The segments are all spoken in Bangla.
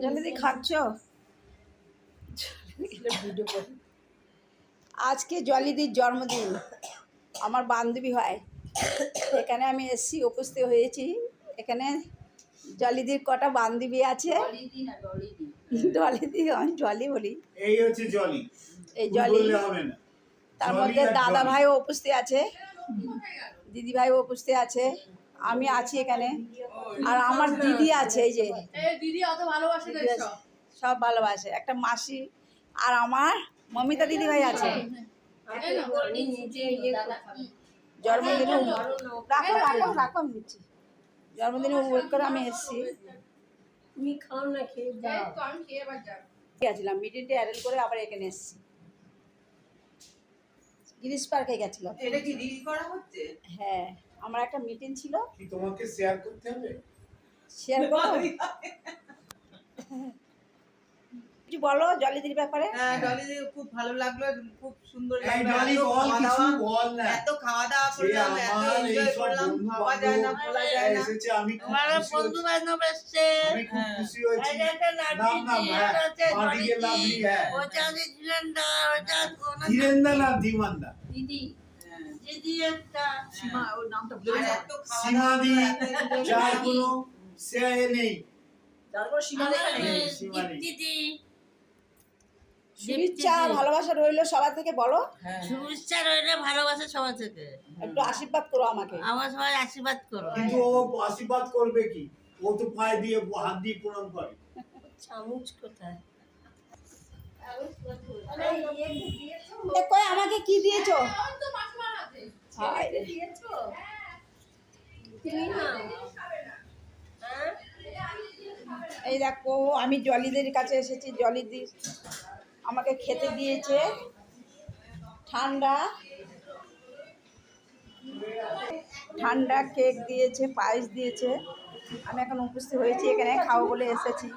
জলদি খাচ্ছ? আজকে জলিদির জন্মদিন, আমার বান্ধবী হয়। এখানে আমি এসছি, উপস্থিত হয়েছি। এখানে জলিদির কটা বান্ধবী আছে। জলিদি, আমি জলি বলি। এই হচ্ছে জলি, এই জলি। হবে না। তার মধ্যে দাদা ভাইও উপস্থিত আছে, দিদি ভাইও উপস্থিত আছে, আমি আছি এখানে। আর আমার দিদি আছে, এই যে দিদি অত ভালোবাসে সব ভালোবাসে। একটা মাসি আর আমার মমিতা দিদি ভাই আছে। জন্মদিনে রাখো রাখো রাখো, আমি দিচ্ছি। জন্মদিনে ওয়েট করে আমি এসেছি। তুমি খাও না, খেয়ে যাও। গেছিলাম মিটিংটা অ্যাটেন্ড করে, আবার এখানে এসেছি। গিরিশ পার্কে গেছিলাম। এটা কি রিল করা হচ্ছে? হ্যাঁ, আমার একটা মিটিং ছিল। কি তোমাকে শেয়ার করতে হবে? শেয়ার করো, কিছু বলো জলিদির ব্যাপারে। হ্যাঁ, জলিদি খুব ভালো লাগলো, খুব সুন্দর এই লাগলো। জলি বল, কিছু বল না। এত খাওয়া দাওয়া করলাম, এত এনজয় করলাম, ভাবা যায় না, বলা যায় না। এসেছে, আমি খুব আমার খুশি বন্ধু হয়েছি। বান্ধব এসছে। আমি খুব খুশি হয়েছি। এই একটা লাড্ডু নাম নাম, দিয়ে হ্যাঁ, আছে, মাদিকে লাভলি, হ্যাঁ। ওটা দিচ্ছিলেন না, ওটা কোনো ধীরেন্দা না ধীমান্দা? দিদি, হ্যাঁ। দিদি একটা। সীমা, ওর নামটা ভুলে আর গেলাম। এত খাওয়া সীমাদি, দাওয়া, যার কোনো শেয়ার নেই। তারপর সীমা লেখা নেই। সীমাদি। দিদি, শুভেচ্ছা ভালোবাসা রইলো সবার থেকে, বলো। হ্যাঁ। শুভেচ্ছা রইলে ভালোবাসা সবার থেকে। একটু আশীর্বাদ করো আমাকে। আমার সবাই আশীর্বাদ করো। কিন্তু ও আশীর্বাদ করবে কি? ও তো পায়ে দিয়ে হাত দিয়ে প্রণাম করে। চামচ কোথায়? এ কই, আমাকে কি দিয়েছো? হায় রে। তুমি নাও। হ্যাঁ? এই দেখো, আমি জলিদের কাছে এসেছি। জলিদি আমাকে খেতে দিয়েছে ঠান্ডা ঠান্ডা কেক দিয়েছে, পায়েস দিয়েছে। আমি এখন উপস্থিত হয়েছি, এখানে খাবো বলে এসেছি।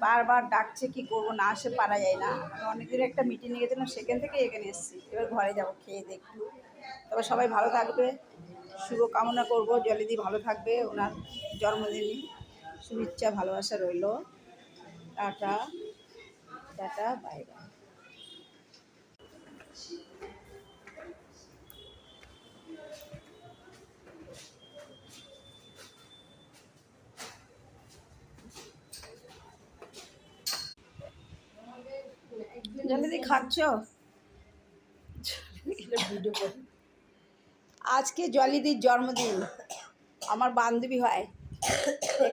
বারবার ডাকছে, কি করবো, না আসে পারা যায় না। অনেকদিন একটা মিটিং নিয়ে গেছিলাম, সেখান থেকে এখানে এসেছি। এবার ঘরে যাবো, খেয়ে দেখি। তবে সবাই ভালো থাকবে, শুভ কামনা করবো। জলিদি ভালো থাকবে, ওনার জন্মদিনে শুভেচ্ছা ভালোবাসা রইল। Tata tata, bye bye. জলিদি খাচ্ছ? আজকে জলিদির জন্মদিন, আমার বান্ধবী হয়।